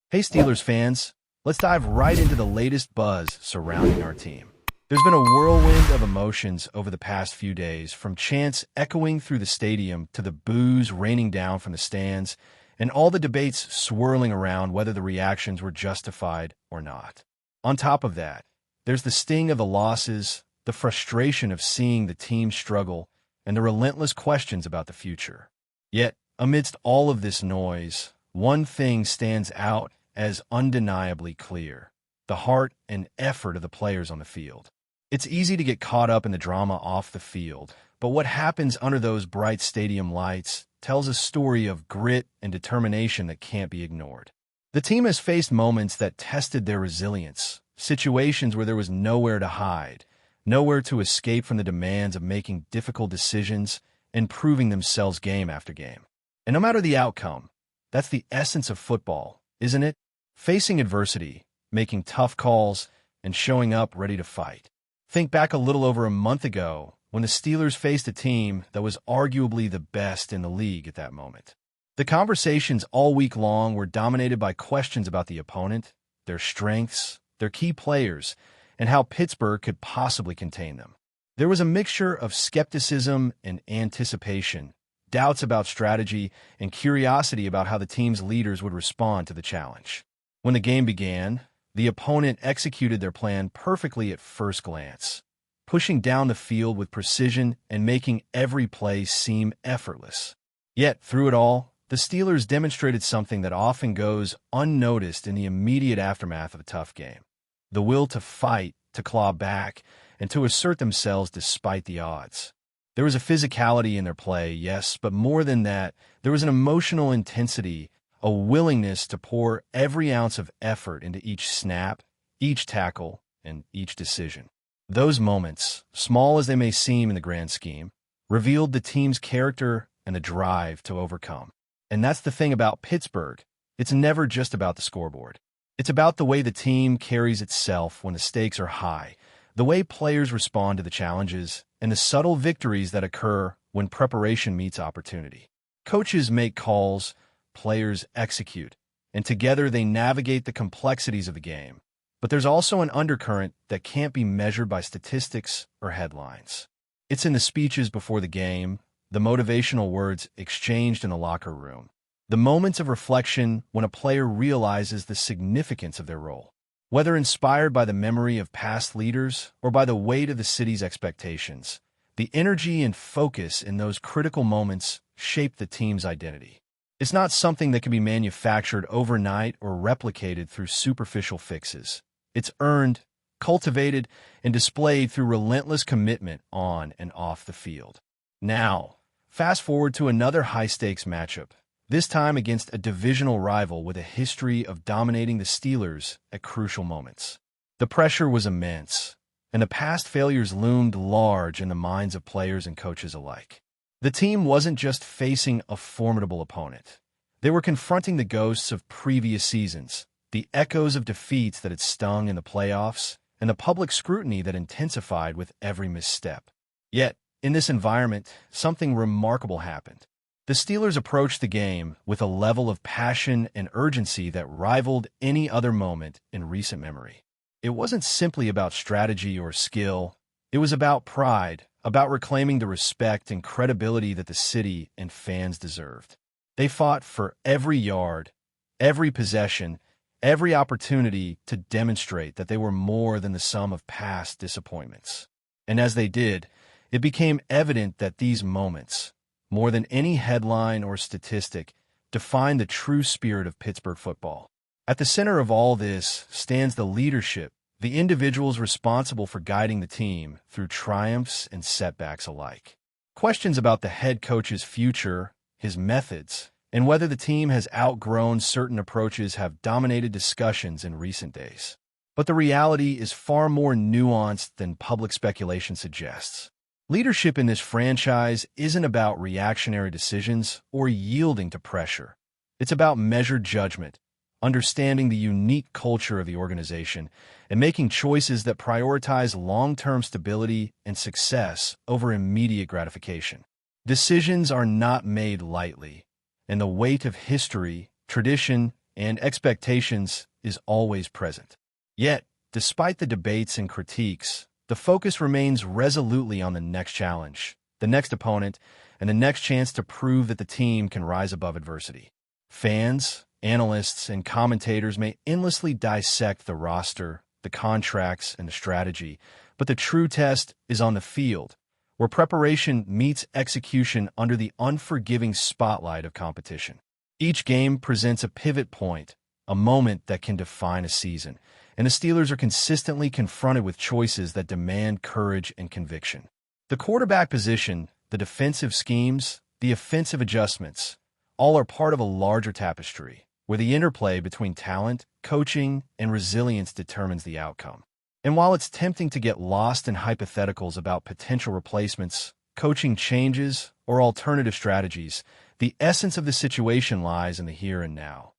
Hey Steelers fans, let's dive right into the latest buzz surrounding our team. There's been a whirlwind of emotions over the past few days, from chants echoing through the stadium to the boos raining down from the stands, and all the debates swirling around whether the reactions were justified or not. On top of that, there's the sting of the losses, the frustration of seeing the team struggle, and the relentless questions about the future. Yet, amidst all of this noise, one thing stands out as undeniably clear: the heart and effort of the players on the field. It's easy to get caught up in the drama off the field, but what happens under those bright stadium lights tells a story of grit and determination that can't be ignored. The team has faced moments that tested their resilience, situations where there was nowhere to hide, nowhere to escape from the demands of making difficult decisions and proving themselves game after game. And no matter the outcome, that's the essence of football, isn't it? Facing adversity, making tough calls, and showing up ready to fight. Think back a little over a month ago when the Steelers faced a team that was arguably the best in the league at that moment. The conversations all week long were dominated by questions about the opponent, their strengths, their key players, and how Pittsburgh could possibly contain them. There was a mixture of skepticism and anticipation, doubts about strategy, and curiosity about how the team's leaders would respond to the challenge. When the game began, the opponent executed their plan perfectly at first glance, pushing down the field with precision and making every play seem effortless. Yet, through it all, the Steelers demonstrated something that often goes unnoticed in the immediate aftermath of a tough game: the will to fight, to claw back, and to assert themselves despite the odds. There was a physicality in their play, yes, but more than that, there was an emotional intensity, a willingness to pour every ounce of effort into each snap, each tackle, and each decision. Those moments, small as they may seem in the grand scheme, revealed the team's character and the drive to overcome. And that's the thing about Pittsburgh: it's never just about the scoreboard. It's about the way the team carries itself when the stakes are high, the way players respond to the challenges, and the subtle victories that occur when preparation meets opportunity. Coaches make calls, players execute, and together they navigate the complexities of the game. But there's also an undercurrent that can't be measured by statistics or headlines. It's in the speeches before the game, the motivational words exchanged in the locker room, the moments of reflection when a player realizes the significance of their role. Whether inspired by the memory of past leaders or by the weight of the city's expectations, the energy and focus in those critical moments shape the team's identity. It's not something that can be manufactured overnight or replicated through superficial fixes. It's earned, cultivated, and displayed through relentless commitment on and off the field. Now, fast forward to another high-stakes matchup, this time against a divisional rival with a history of dominating the Steelers at crucial moments. The pressure was immense, and the past failures loomed large in the minds of players and coaches alike. The team wasn't just facing a formidable opponent. They were confronting the ghosts of previous seasons, the echoes of defeats that had stung in the playoffs, and the public scrutiny that intensified with every misstep. Yet, in this environment, something remarkable happened. The Steelers approached the game with a level of passion and urgency that rivaled any other moment in recent memory. It wasn't simply about strategy or skill. It was about pride, about reclaiming the respect and credibility that the city and fans deserved. They fought for every yard, every possession, every opportunity to demonstrate that they were more than the sum of past disappointments. And as they did, it became evident that these moments, more than any headline or statistic, define the true spirit of Pittsburgh football. At the center of all this stands the leadership, the individuals responsible for guiding the team through triumphs and setbacks alike. Questions about the head coach's future, his methods, and whether the team has outgrown certain approaches have dominated discussions in recent days. But the reality is far more nuanced than public speculation suggests. Leadership in this franchise isn't about reactionary decisions or yielding to pressure. It's about measured judgment, understanding the unique culture of the organization, and making choices that prioritize long-term stability and success over immediate gratification. Decisions are not made lightly, and the weight of history, tradition, and expectations is always present. Yet, despite the debates and critiques, the focus remains resolutely on the next challenge, the next opponent, and the next chance to prove that the team can rise above adversity. Fans, analysts, and commentators may endlessly dissect the roster, the contracts, and the strategy, but the true test is on the field, where preparation meets execution under the unforgiving spotlight of competition. Each game presents a pivot point, a moment that can define a season, and the Steelers are consistently confronted with choices that demand courage and conviction. The quarterback position, the defensive schemes, the offensive adjustments, all are part of a larger tapestry, where the interplay between talent, coaching, and resilience determines the outcome. And while it's tempting to get lost in hypotheticals about potential replacements, coaching changes, or alternative strategies, the essence of the situation lies in the here and now.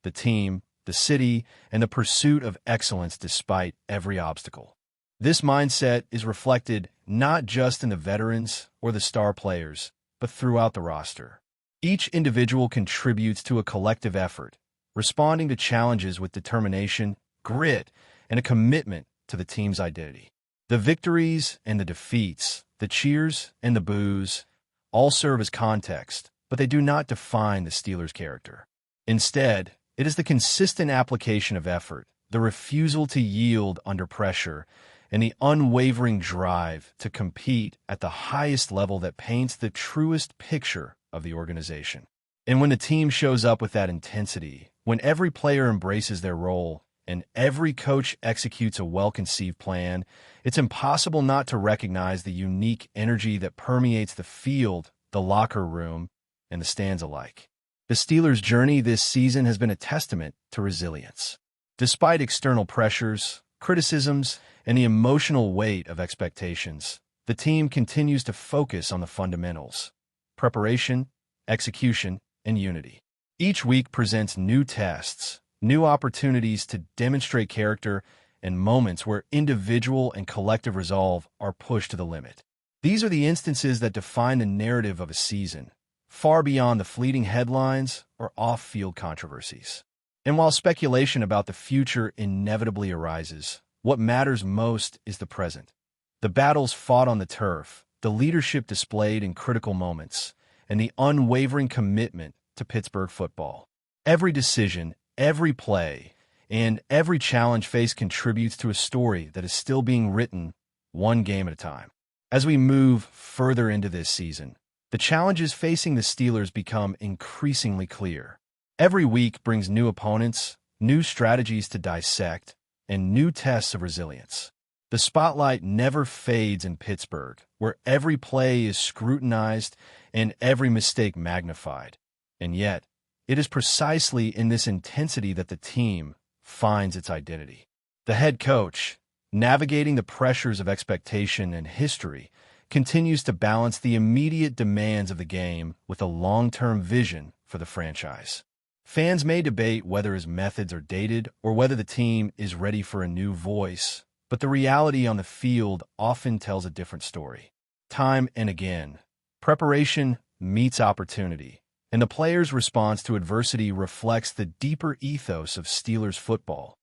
The team, the city, and the pursuit of excellence despite every obstacle. This mindset is reflected not just in the veterans or the star players, but throughout the roster. Each individual contributes to a collective effort, responding to challenges with determination, grit, and a commitment to the team's identity. The victories and the defeats, the cheers and the boos, all serve as context, but they do not define the Steelers' character. Instead, it is the consistent application of effort, the refusal to yield under pressure, and the unwavering drive to compete at the highest level that paints the truest picture of the organization. And when the team shows up with that intensity, when every player embraces their role, and every coach executes a well-conceived plan, it's impossible not to recognize the unique energy that permeates the field, the locker room, and the stands alike. The Steelers' journey this season has been a testament to resilience. Despite external pressures, criticisms, and the emotional weight of expectations, the team continues to focus on the fundamentals: preparation, execution, and unity. Each week presents new tests, new opportunities to demonstrate character, and moments where individual and collective resolve are pushed to the limit. These are the instances that define the narrative of a season, far beyond the fleeting headlines or off-field controversies. And while speculation about the future inevitably arises, what matters most is the present. The battles fought on the turf, the leadership displayed in critical moments, and the unwavering commitment to Pittsburgh football. Every decision, every play, and every challenge faced contributes to a story that is still being written one game at a time. As we move further into this season, the challenges facing the Steelers become increasingly clear. Every week brings new opponents, new strategies to dissect, and new tests of resilience. The spotlight never fades in Pittsburgh, where every play is scrutinized and every mistake magnified. And yet, it is precisely in this intensity that the team finds its identity. The head coach, navigating the pressures of expectation and history, continues to balance the immediate demands of the game with a long-term vision for the franchise. Fans may debate whether his methods are dated or whether the team is ready for a new voice, but the reality on the field often tells a different story. Time and again, preparation meets opportunity, and the players' response to adversity reflects the deeper ethos of Steelers football: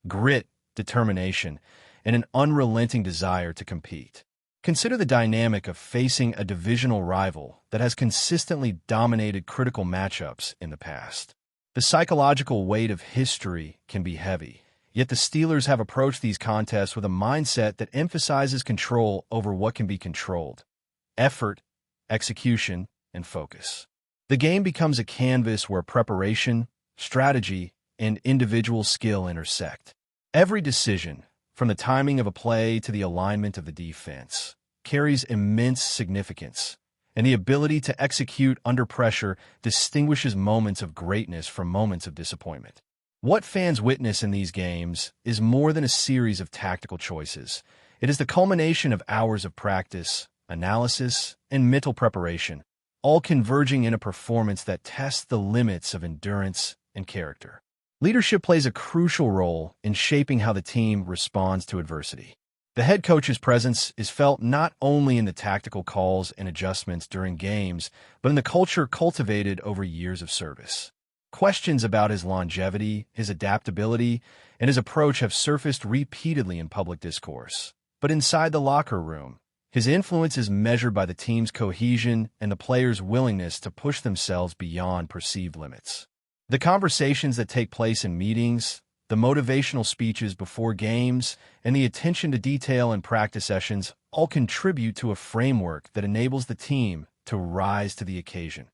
grit, determination, and an unrelenting desire to compete. Consider the dynamic of facing a divisional rival that has consistently dominated critical matchups in the past. The psychological weight of history can be heavy, yet the Steelers have approached these contests with a mindset that emphasizes control over what can be controlled: effort, execution, and focus. The game becomes a canvas where preparation, strategy, and individual skill intersect. Every decision, from the timing of a play to the alignment of the defense, carries immense significance, and the ability to execute under pressure distinguishes moments of greatness from moments of disappointment. What fans witness in these games is more than a series of tactical choices. It is the culmination of hours of practice, analysis, and mental preparation, all converging in a performance that tests the limits of endurance and character. Leadership plays a crucial role in shaping how the team responds to adversity. The head coach's presence is felt not only in the tactical calls and adjustments during games, but in the culture cultivated over years of service. Questions about his longevity, his adaptability, and his approach have surfaced repeatedly in public discourse. But inside the locker room, his influence is measured by the team's cohesion and the players' willingness to push themselves beyond perceived limits. The conversations that take place in meetings, the motivational speeches before games, and the attention to detail in practice sessions all contribute to a framework that enables the team to rise to the occasion,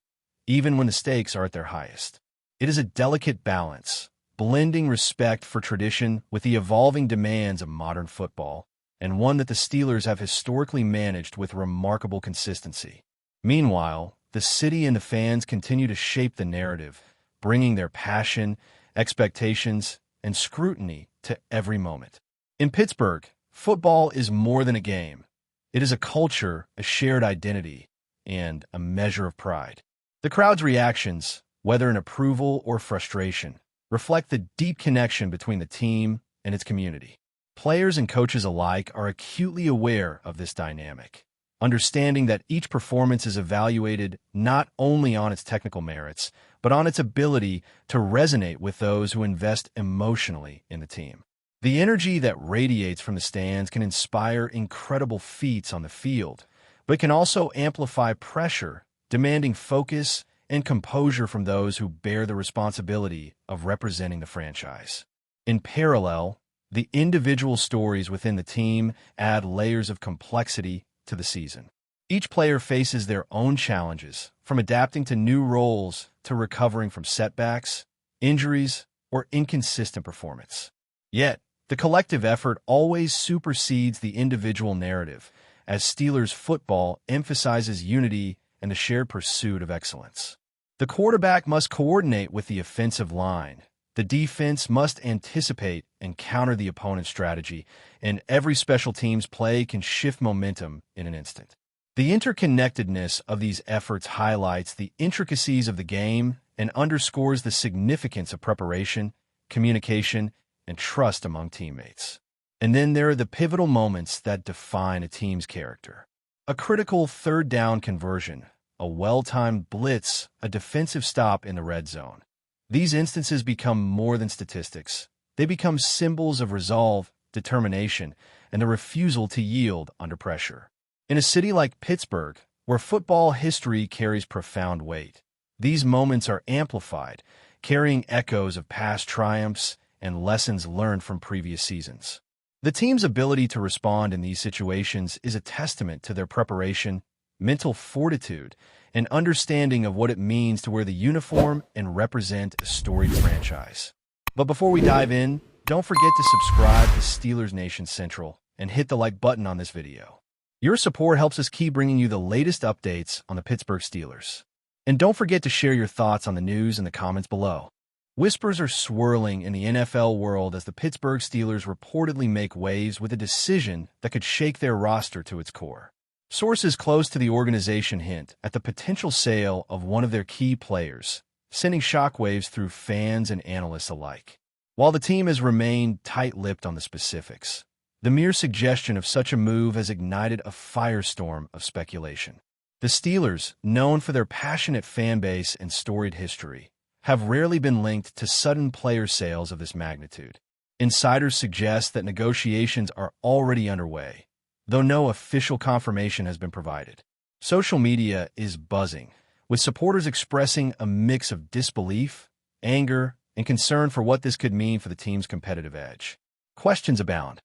even when the stakes are at their highest. It is a delicate balance, blending respect for tradition with the evolving demands of modern football, and one that the Steelers have historically managed with remarkable consistency. Meanwhile, the city and the fans continue to shape the narrative, bringing their passion, expectations, and scrutiny to every moment. In Pittsburgh, football is more than a game. It is a culture, a shared identity, and a measure of pride. The crowd's reactions, whether in approval or frustration, reflect the deep connection between the team and its community. Players and coaches alike are acutely aware of this dynamic, understanding that each performance is evaluated not only on its technical merits, but on its ability to resonate with those who invest emotionally in the team. The energy that radiates from the stands can inspire incredible feats on the field, but can also amplify pressure, demanding focus and composure from those who bear the responsibility of representing the franchise. In parallel, the individual stories within the team add layers of complexity to the season. Each player faces their own challenges, from adapting to new roles to recovering from setbacks, injuries, or inconsistent performance. Yet, the collective effort always supersedes the individual narrative, as Steelers football emphasizes unity and the shared pursuit of excellence. The quarterback must coordinate with the offensive line. The defense must anticipate and counter the opponent's strategy, and every special teams play can shift momentum in an instant. The interconnectedness of these efforts highlights the intricacies of the game and underscores the significance of preparation, communication, and trust among teammates. And then there are the pivotal moments that define a team's character. A critical third down conversion, a well-timed blitz, a defensive stop in the red zone. These instances become more than statistics. They become symbols of resolve, determination, and the refusal to yield under pressure. In a city like Pittsburgh, where football history carries profound weight, these moments are amplified, carrying echoes of past triumphs and lessons learned from previous seasons. The team's ability to respond in these situations is a testament to their preparation, mental fortitude, and understanding of what it means to wear the uniform and represent a storied franchise. But before we dive in, don't forget to subscribe to Steelers Nation Central and hit the like button on this video. Your support helps us keep bringing you the latest updates on the Pittsburgh Steelers. And don't forget to share your thoughts on the news in the comments below. Whispers are swirling in the NFL world as the Pittsburgh Steelers reportedly make waves with a decision that could shake their roster to its core. Sources close to the organization hint at the potential sale of one of their key players, sending shockwaves through fans and analysts alike. While the team has remained tight-lipped on the specifics, the mere suggestion of such a move has ignited a firestorm of speculation. The Steelers, known for their passionate fan base and storied history, have rarely been linked to sudden player sales of this magnitude. Insiders suggest that negotiations are already underway, though no official confirmation has been provided. Social media is buzzing, with supporters expressing a mix of disbelief, anger, and concern for what this could mean for the team's competitive edge. Questions abound.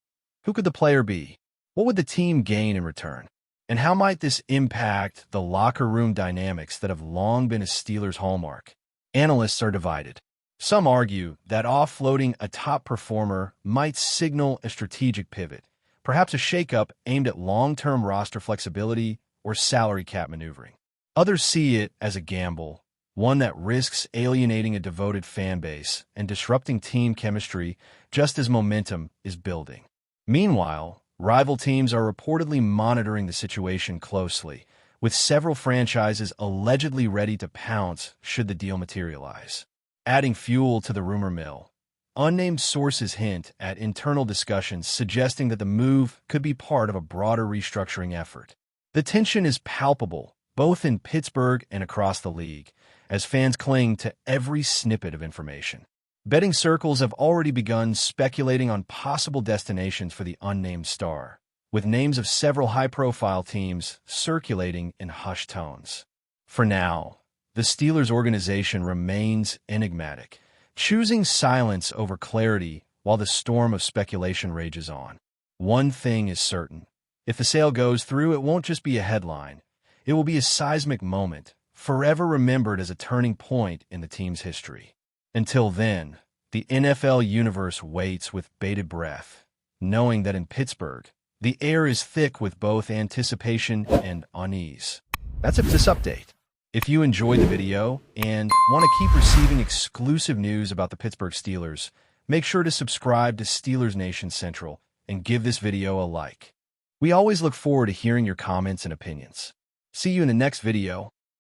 Who could the player be? What would the team gain in return? And how might this impact the locker room dynamics that have long been a Steelers' hallmark? Analysts are divided. Some argue that offloading a top performer might signal a strategic pivot, perhaps a shakeup aimed at long-term roster flexibility or salary cap maneuvering. Others see it as a gamble, one that risks alienating a devoted fan base and disrupting team chemistry just as momentum is building. Meanwhile, rival teams are reportedly monitoring the situation closely, with several franchises allegedly ready to pounce should the deal materialize. Adding fuel to the rumor mill, unnamed sources hint at internal discussions suggesting that the move could be part of a broader restructuring effort. The tension is palpable, both in Pittsburgh and across the league, as fans cling to every snippet of information. Betting circles have already begun speculating on possible destinations for the unnamed star, with names of several high-profile teams circulating in hushed tones. For now, the Steelers organization remains enigmatic, choosing silence over clarity while the storm of speculation rages on. One thing is certain. If the sale goes through, it won't just be a headline. It will be a seismic moment, forever remembered as a turning point in the team's history. Until then, the NFL universe waits with bated breath, knowing that in Pittsburgh, the air is thick with both anticipation and unease. That's it for this update. If you enjoyed the video and want to keep receiving exclusive news about the Pittsburgh Steelers, make sure to subscribe to Steelers Nation Central and give this video a like. We always look forward to hearing your comments and opinions. See you in the next video.